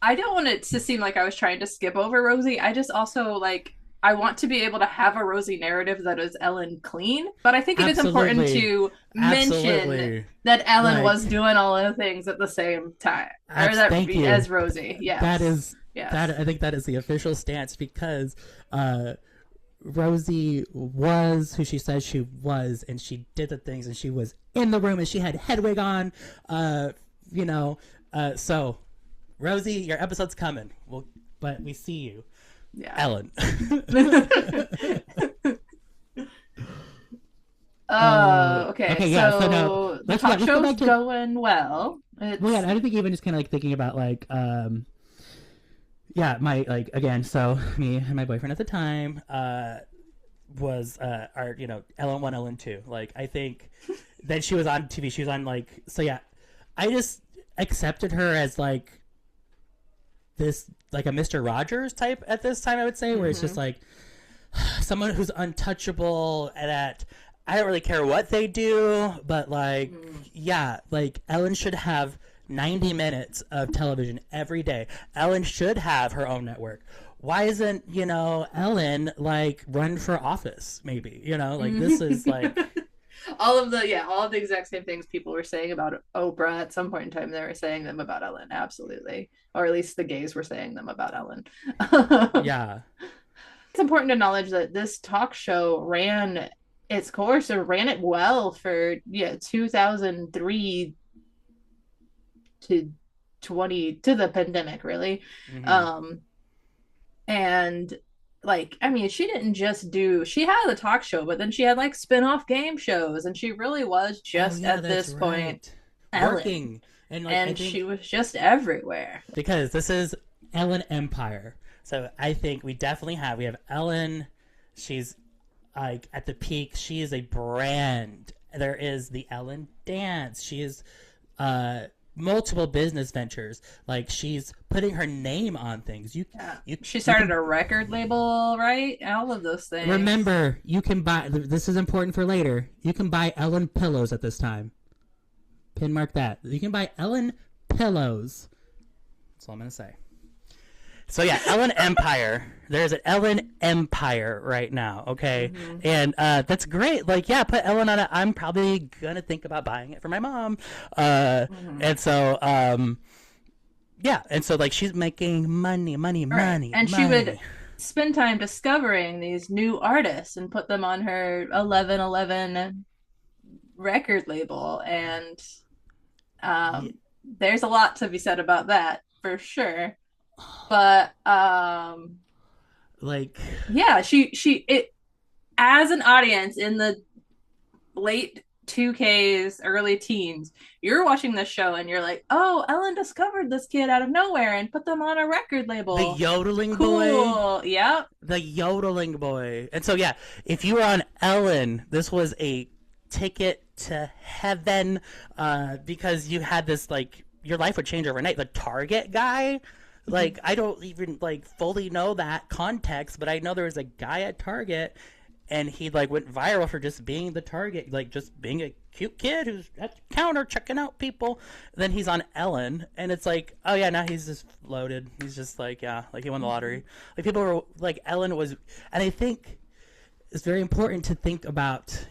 I don't want it to seem like I was trying to skip over Rosie. I just also like I want to be able to have a Rosie narrative that is Ellen clean, but I think it is important Absolutely, to mention absolutely. that Ellen Like, was doing all of the things at the same time, or that thank you. as Rosie. That Yes, is yes, that. I think that is the official stance because Rosie was who she said she was, and she did the things, and she was in the room, and she had Hedwig on. You know, so Rosie, your episode's coming. Well, but we see you, yeah. Ellen. Okay. Okay, yeah. So now So the talk let's go show's back to. going well. Well, yeah, It's I think even just kind of like thinking about like yeah, my like again. So me and my boyfriend at the time was our Ellen 1, Ellen 2. Like I think then she was on TV. She was on like so yeah. I just accepted her as like this like a Mr. Rogers type at this time. I would say where it's just mm-hmm. like someone who's untouchable and that I don't really care what they do, but like yeah, like Ellen should have 90 minutes of television every day. Ellen should have her own network. Why isn't, Ellen like run for office maybe? Like this is like all of the exact same things people were saying about Oprah at some point in time. They were saying them about Ellen, absolutely, or at least the gays were saying them about Ellen. yeah. It's important to acknowledge that this talk show ran its course and ran it well for 2003 to 20 to the pandemic really. Mhm. um and like I mean she didn't just do she had the talk show, but then she had like spin-off game shows, and she really was Oh just yeah, at that's this point right. Ellen, Working. And like I and think she was just everywhere. because this is Ellen Empire. So I think we have Ellen. She's like at the peak. She is a brand. There is the Ellen dance. She is multiple business ventures. Like she's putting her name on things. Yeah, You she you started can a record label, right? All of those things. remember you can buy this is important for later. You can buy Ellen pillows at this time. Pin mark that. You can buy Ellen pillows. That's all I'm gonna say. So yeah, Ellen Empire. There's an Ellen Empire right now, okay, Mm-hmm. and that's great. Like, yeah, put Ellen on it. I'm probably gonna think about buying it for my mom, Mm-hmm. and so yeah, and so like she's making money, money, Right. money, And she would money. spend time discovering these new artists and put them on her 1111 record label. And Yeah, there's a lot to be said about that for sure. But like yeah, she it as an audience in the late 2Ks, early teens, you're watching this show and you're like, oh, Ellen discovered this kid out of nowhere and put them on a record the label. yodeling boy, Cool. Yep. the yodeling boy, and so yeah, if you were on Ellen, this was a ticket to heaven because you had this like your life would change overnight. The Target guy, like I don't even like fully know that context, but I know there was a guy at Target and he like went viral for just being the Target, like just being a cute kid who's at the counter checking out people. Then he's on Ellen and it's like, oh yeah, now he's just loaded. He's just like, yeah, like he won the lottery. Like people were like Ellen was, and I think it's very important to think about,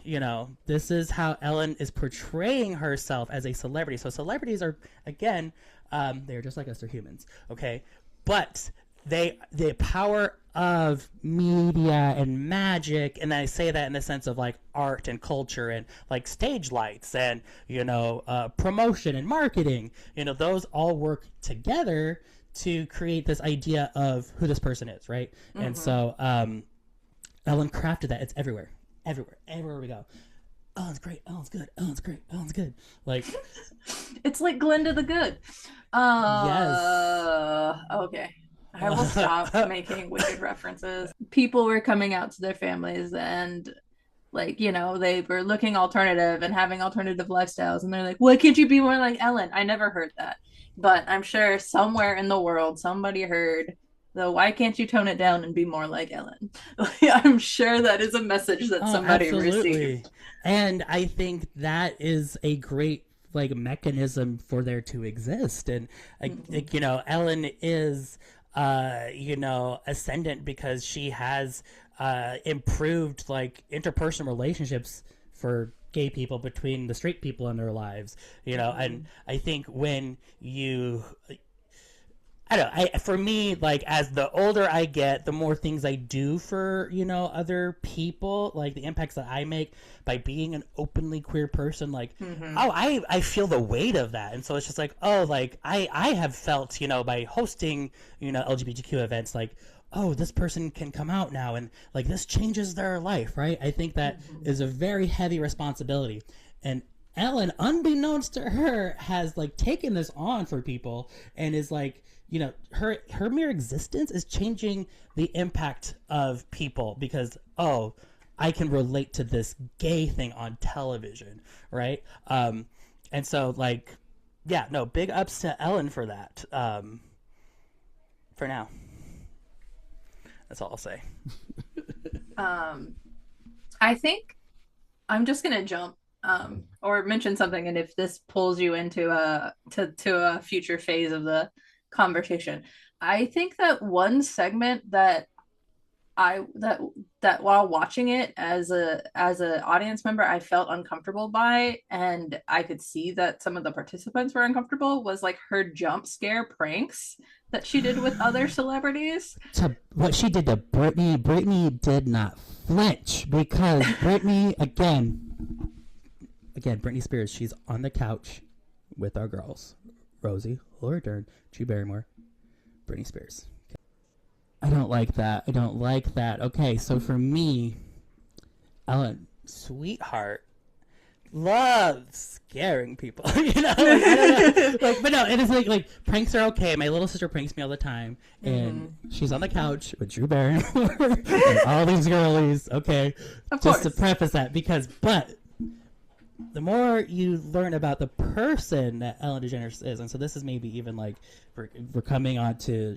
this is how Ellen is portraying herself as a celebrity. So celebrities are, again, They're just like us. They're humans. Okay, but the power of media and magic, and I say that in the sense of like art and culture and like stage lights and promotion and marketing. Those all work together to create this idea of who this person is, right? Mm-hmm. And so Ellen crafted that. It's everywhere, everywhere we go. Ellen's great. Ellen's good. Ellen's great. Ellen's good. Like, it's like Glinda the Good. Yes. Okay. I will stop making wicked references. People were coming out to their families and they were looking alternative and having alternative lifestyles. And they're like, why can't you be more like Ellen? I never heard that. But I'm sure somewhere in the world, somebody heard the why can't you tone it down and be more like Ellen? I'm sure that is a message that somebody received. And I think that is a great mechanism for there to exist. And Ellen is ascendant because she has improved interpersonal relationships for gay people between the straight people in their lives, and I think when for me, as the older I get, the more things I do for, other people, the impacts that I make by being an openly queer person, I feel the weight of that. And so it's just I have felt, by hosting, LGBTQ events, this person can come out now and this changes their life, right? I think that is a very heavy responsibility. And Ellen, unbeknownst to her, has taken this on for people and is her mere existence is changing the impact of people because, I can relate to this gay thing on television, right? And so big ups to Ellen for that. For now. That's all I'll say. I think I'm just gonna jump or mention something, and if this pulls you into a future phase of the conversation, I think that one segment that while watching it as an audience member I felt uncomfortable by, and I could see that some of the participants were uncomfortable, was her jump scare pranks that she did with other celebrities. So what she did to Britney did not flinch because Britney again Britney Spears, she's on the couch with our girls, Rosie, Laura Dern, Drew Barrymore, Britney Spears. I don't like that. Okay, so for me, Ellen, sweetheart, loves scaring people. I don't know. But no, it is pranks are okay. My little sister pranks me all the time, and she's on the couch with Drew Barrymore and all these girlies. Okay, of just course. To preface that, but the more you learn about the person that Ellen DeGeneres is, and so this is maybe even we're coming on to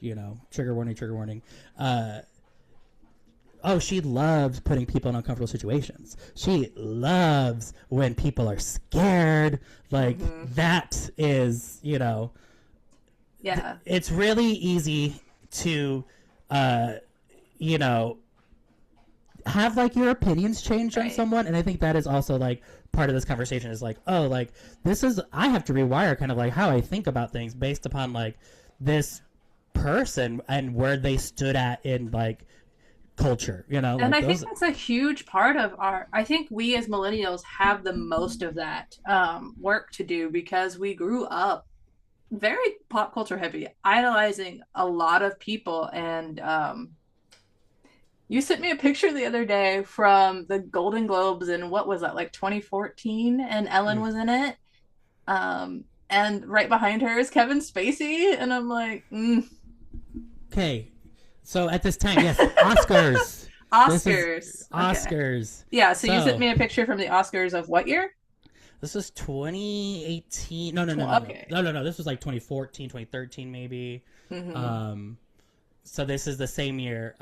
trigger warning. She loves putting people in uncomfortable situations. She loves when people are scared. That is, yeah. It's really easy to, have your opinions change on someone, and I think that is also part of this conversation is this is I have to rewire kind of how I think about things based upon this person and where they stood at in culture, and I think that's a huge part of I think we as millennials have the most of that work to do because we grew up very pop culture heavy, idolizing a lot of people. And you sent me a picture the other day from the Golden Globes, and what was that, 2014, and Ellen was in it, and right behind her is Kevin Spacey, and I'm like, Okay, so at this time, yes, Oscars. Oscars. Yeah, so you sent me a picture from the Oscars of what year? This was 2018. No. Okay. No. This was 2014, 2013 maybe. So this is the same year.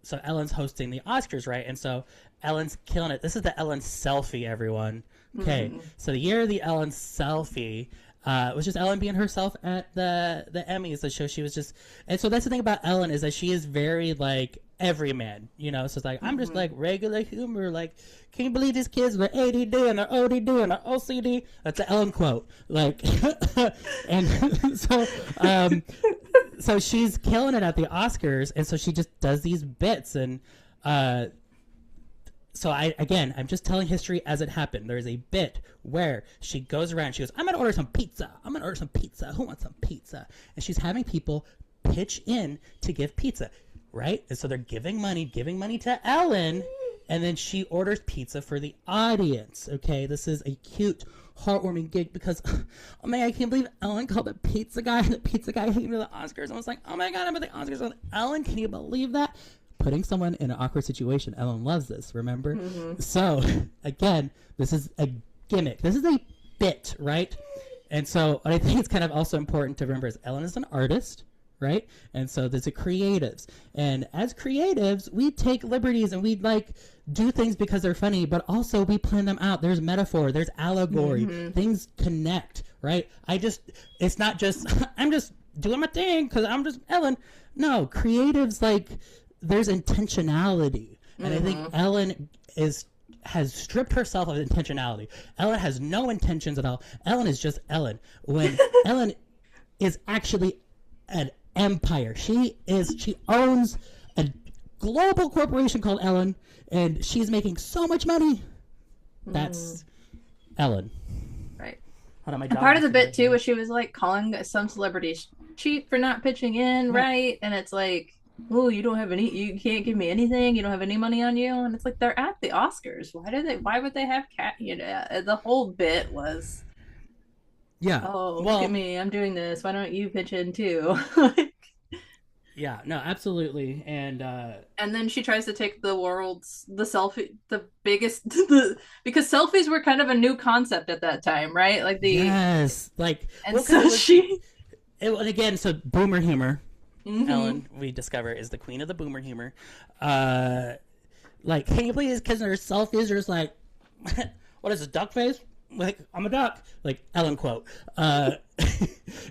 So Ellen's hosting the Oscars, right? And so Ellen's killing it. This is the Ellen selfie, everyone. Okay. So the year of the Ellen selfie was just Ellen being herself at the Emmys. The show she was just, and so that's the thing about Ellen is that she is very everyman, so it's like, I'm just Mm-hmm. like regular humor, like, can you believe these kids with ADD and their ODD and their OCD? That's an Ellen quote, like. And so she's killing it at the Oscars, and so she just does these bits, and uh so I'm just telling history as it happened. There's a bit where she goes around, she goes, I'm gonna order some pizza. I'm gonna order some pizza. Who wants some pizza? And she's having people pitch in to give pizza, right? And so they're giving money to Ellen, and then she orders pizza for the audience. Okay, this is a cute, heartwarming gig because, oh man, I can't believe Ellen called the pizza guy. The pizza guy came to the Oscars. I was like, oh my god, I'm at the Oscars with Ellen. Can you believe that? Putting someone in an awkward situation. Ellen loves this, remember? Mm-hmm. So, again, this is a gimmick. This is a bit, right? And so, what I think is kind of also important to remember is Ellen is an artist, right? And so there's the creatives. And as creatives, we take liberties and we like do things because they're funny, but also we plan them out. There's metaphor, there's allegory, Mm-hmm. things connect, right? It's not just, I'm just doing my thing because I'm just Ellen. No, creatives, like, there's intentionality, and I think Ellen has stripped herself of intentionality. Ellen has no intentions at all. Ellen is just Ellen. When Ellen is actually an empire. She owns a global corporation called Ellen, and she's making so much money. That's Ellen. Right. Hold on, my And dog part of wants the to go bit too again. was she was like calling some celebrities cheap for not pitching in, Right. right? And it's like, oh, you can't give me anything. You don't have any money on you. And it's like they're at the Oscars. Why would they have the whole bit was, Yeah. oh, look at Well, me, I'm doing this. Why don't you pitch in too? yeah. No, absolutely. And And then she tries to take the selfie, the biggest, the because selfies were kind of a new concept at that time, right? Like yes, like, and well, because so she, and again, so boomer humor. mm-hmm. Ellen, we discover, is the queen of the boomer humor. Uh, like, can you please? Because their selfies are just like, what is this, duck face? Like, I'm a duck. Like, Ellen quote.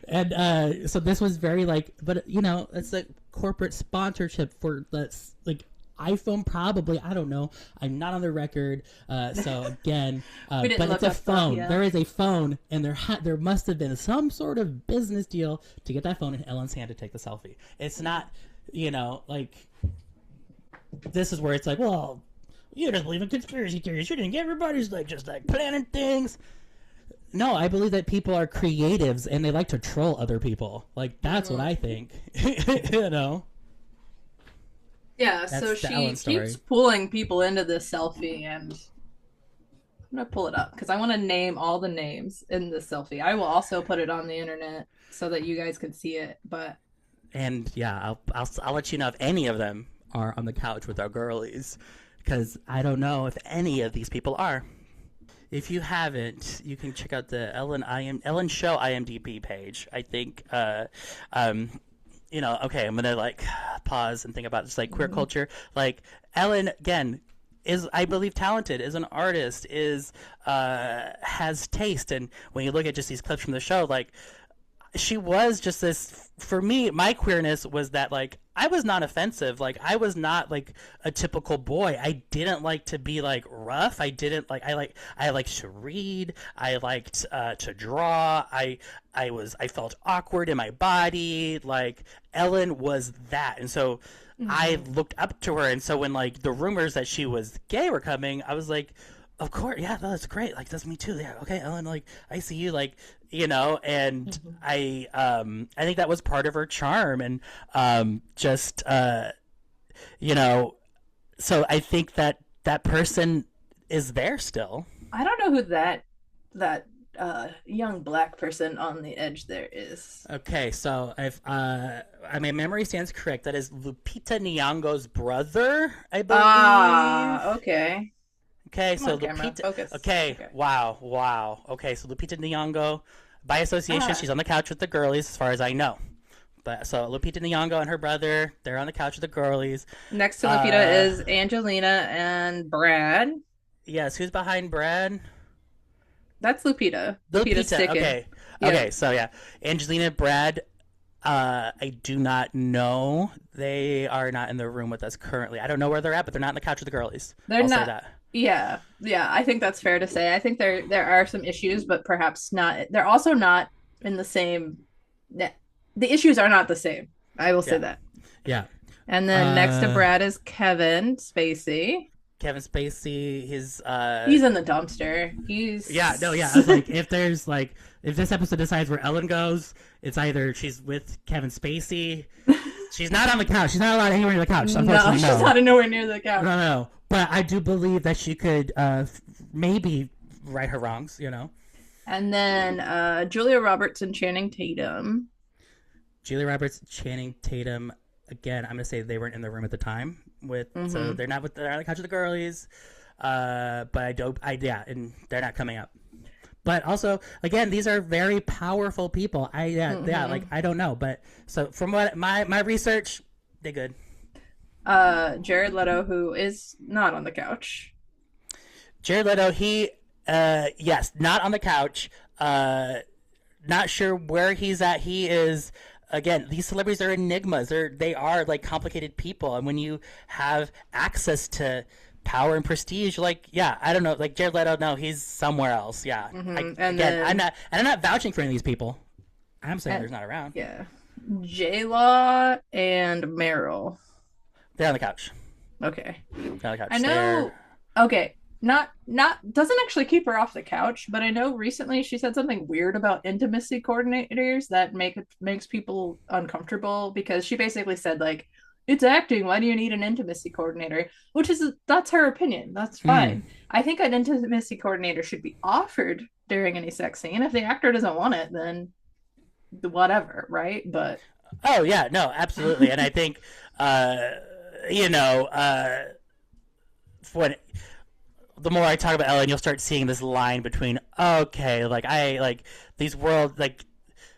And so this was very like, but it's like corporate sponsorship for like iPhone, probably. I don't know. I'm not on the record. So again, We didn't but it's look a up stuff, phone. yeah. There is a phone, and there must have been some sort of business deal to get that phone in Ellen's hand to take the selfie. It's not, like, this is where it's like, well, you just believe in conspiracy theories. You think everybody's like just like planning things. No, I believe that people are creatives and they like to troll other people. Like, that's what I think. you know, Yeah, that's so the she Ellen story. keeps pulling people into this selfie, and I'm gonna pull it up because I want to name all the names in the selfie. I will also put it on the internet so that you guys can see it. But And yeah, I'll let you know if any of them are on the couch with our girlies, because I don't know if any of these people are. If you haven't, you can check out the Ellen Show IMDb page. I think, okay, I'm gonna like pause and think about just like queer culture. Like, Ellen, again, is, I believe, talented, is an artist, is has taste, and when you look at just these clips from the show, like, she was just this, for me, my queerness was that, like, I was not offensive. Like, I was not like a typical boy. I didn't like to be like rough. I liked to read. I liked to draw. I felt awkward in my body. Like, Ellen was that. And so I mm-hmm. looked up to her. And so when like the rumors that she was gay were coming, I was like, of course, yeah, no, that's great. Like, that's me too. Yeah, okay, Ellen, like, I see you, like, and Mm-hmm. I think that was part of her charm, and just you know, so I think that that person is there still. I don't know who that young black person on the edge there is. Okay, so if I mean, memory stands correct, that is Lupita Nyong'o's brother, I believe. Ah, okay. Okay, Come so on, camera, Lupita. focus. Okay, Okay. wow, wow. Okay, so Lupita Nyong'o, by association, Ah, she's on the couch with the girlies, as far as I know. But so Lupita Nyong'o and her brother, they're on the couch with the girlies. next to Lupita Uh, is Angelina and Brad. yes, who's behind Brad? That's Lupita. Lupita's Lupita. sticking. Okay, Yep. okay. So yeah, Angelina, Brad, I do not know. They are not in the room with us currently. I don't know where they're at, but they're not in the couch with the girlies. They're I'll say not. that. Yeah, yeah. I think that's fair to say. I think there are some issues, but perhaps not. They're also not in the same. The issues are not the same. I will say Yeah, that. yeah. And then next to Uh, Brad is Kevin Spacey. Kevin Spacey, He's in the dumpster. yeah, no, yeah. I was like, if this episode decides where Ellen goes, it's either she's with Kevin Spacey. She's not on the couch. She's not allowed anywhere near the couch. No, Unfortunately, she's no. not nowhere near the couch. No, no. But I do believe that she could maybe right her wrongs. And then Julia Roberts and Channing Tatum. Julia Roberts, Channing Tatum. Again, I'm gonna say they weren't in the room at the time. So Mm-hmm. they're not on the couch with the girlies. But and they're not coming up. But also, again, these are very powerful people. Like I don't know, but so from what my research, they good. Jared Leto, who is not on the couch. Jared Leto, he yes, not on the couch. Not sure where he's at. He is, again, these celebrities are enigmas. They are like complicated people, and when you have access to power and prestige, like, yeah, I don't know, like Jared Leto, no, he's somewhere else. Yeah, I'm not vouching for any of these people. I'm saying they're not around. Yeah, J Law and Meryl. They're on the couch. Okay, They're on the couch. I know. Okay, not doesn't actually keep her off the couch, but I know recently she said something weird about intimacy coordinators that makes people uncomfortable, because she basically said like, it's acting, why do you need an intimacy coordinator? Which is, that's her opinion, that's fine. I think an intimacy coordinator should be offered during any sex scene. If the actor doesn't want it, then whatever, right? But Oh yeah, no, absolutely, and I think you know when the more I talk about Ellen, you'll start seeing this line between, okay, like I like these world, like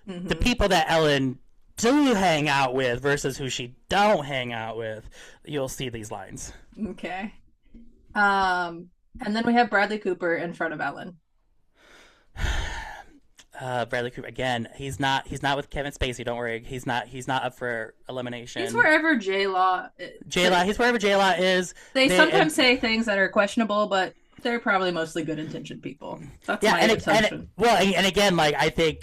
the people that Ellen do hang out with versus who she don't hang out with. You'll see these lines. okay. And then we have Bradley Cooper in front of Ellen. Bradley Cooper again. He's not with Kevin Spacey. Don't worry. He's not up for elimination. He's wherever J Law. He's wherever J Law is. They sometimes say things that are questionable, but they're probably mostly good intentioned people. That's my assumption. And again, like I think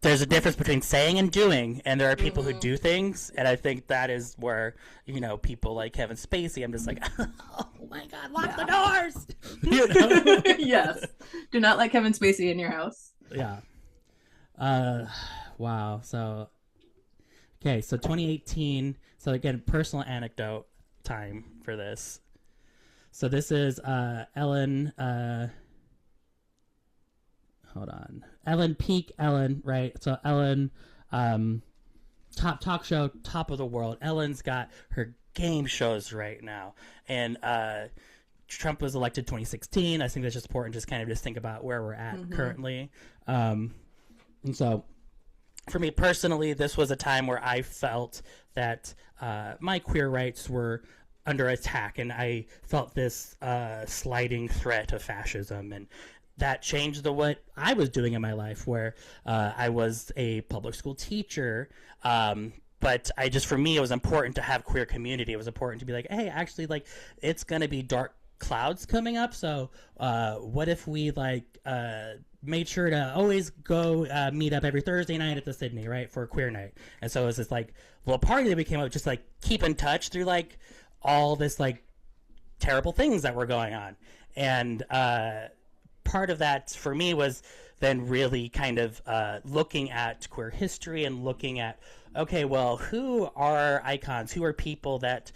there's a difference between saying and doing, and there are people who do things, and I think that is where people like Kevin Spacey. I'm just like, oh my God, lock the doors. Yes, do not let Kevin Spacey in your house. Yeah. Wow. So, okay. So 2018. So again, personal anecdote time for this. So this is Ellen. Hold on. Ellen, peak Ellen, right? So Ellen, top talk show, top of the world. Ellen's got her game shows right now. And Trump was elected 2016. I think that's just important, just kind of just think about where we're at currently. And so for me personally, this was a time where I felt that my queer rights were under attack, and I felt this sliding threat of fascism, and that changed what I was doing in my life, where I was a public school teacher. But for me, it was important to have queer community. It was important to be like, hey, actually, like, it's going to be dark clouds coming up. So what if we made sure to always go meet up every Thursday night at the Sydney, right, for queer night. And so it was this like little party that we came up with, just like keep in touch through like all this like terrible things that were going on. And part of that for me was then really kind of looking at queer history and looking at, okay, well, who are icons? Who are people that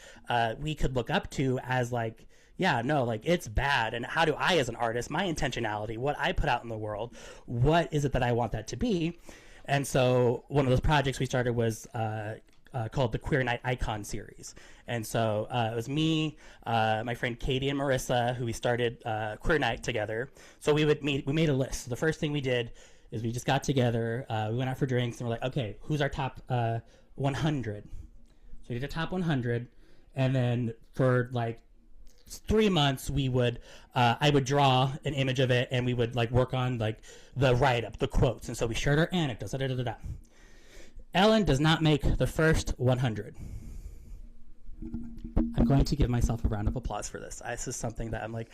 we could look up to as like, yeah, no, like it's bad. And how do I, as an artist, my intentionality, what I put out in the world, what is it that I want that to be? And so one of those projects we started was called the Queer Night Icon Series. And so it was me, my friend Katie and Marissa, who we started Queer Night together. So we made a list. So the first thing we did is we just got together, we went out for drinks, and we're like, okay, who's our top 100? So we did the top 100, and then for like 3 months we would I would draw an image of it, and we would like work on like the write-up, the quotes, and so we shared our anecdotes, Ellen does not make the first 100. I'm going to give myself a round of applause for this. This is something that I'm like,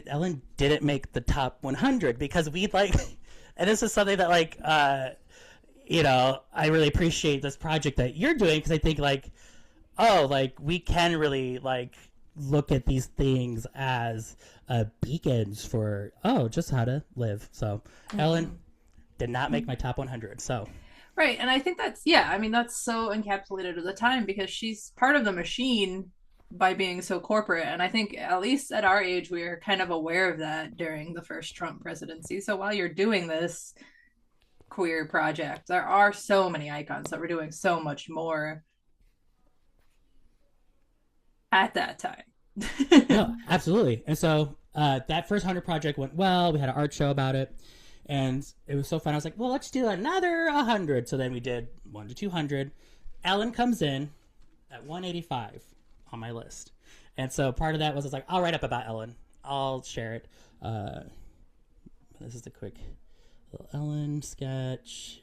Ellen didn't make the top 100 because we like, and this is something that like, I really appreciate this project that you're doing because I think like, oh, like we can really like look at these things as beacons for, just how to live. So Ellen did not make my top 100. So. Right. And I think that's so encapsulated of the time because she's part of the machine by being so corporate. And I think, at least at our age, we are kind of aware of that during the first Trump presidency. So while you're doing this queer project, there are so many icons that were doing so much more at that time. No, absolutely. And so that first 100 project went well. We had an art show about it. And it was so fun. I was like, well, let's do another 100. So then we did 1 to 200. Ellen comes in at 185 on my list. And so part of that was I was like, I'll write up about Ellen. I'll share it. This is the quick little Ellen sketch.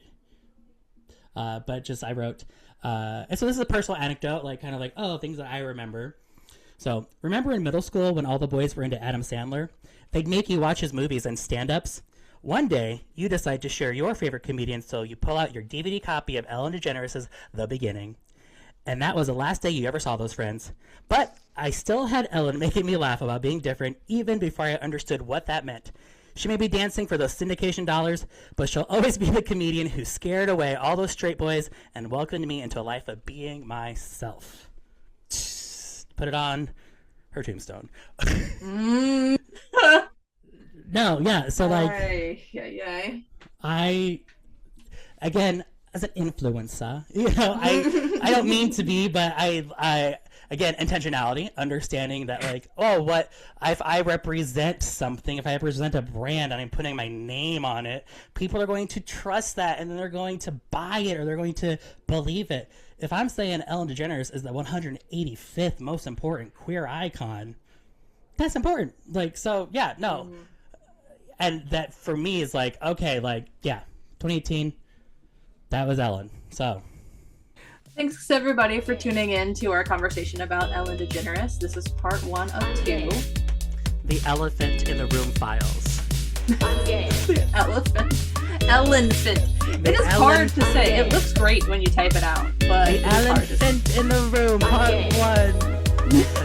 But just I wrote. And so this is a personal anecdote, like kind of like, things that I remember. So remember in middle school when all the boys were into Adam Sandler? They'd make you watch his movies and stand-ups. One day, you decide to share your favorite comedian, so you pull out your DVD copy of Ellen DeGeneres' The Beginning. And that was the last day you ever saw those friends. But I still had Ellen making me laugh about being different, even before I understood what that meant. She may be dancing for those syndication dollars, but she'll always be the comedian who scared away all those straight boys and welcomed me into a life of being myself. Put it on her tombstone. No, yeah. So like, I again as an influencer, I don't mean to be, but I again intentionality, understanding that like, what if I represent something, if I represent a brand and I'm putting my name on it, people are going to trust that and then they're going to buy it or they're going to believe it. If I'm saying Ellen DeGeneres is the 185th most important queer icon, that's important. Like, so yeah, no. Mm-hmm. And that for me is like, okay, like, yeah, 2018, that was Ellen. So. Thanks everybody for tuning in to our conversation about Ellen DeGeneres. This is part 1 of 2. The Elephant in the Room Files. I'm gay. Elephant. It is hard to say. It looks great when you type it out, but the Elephant in the Room, part 1.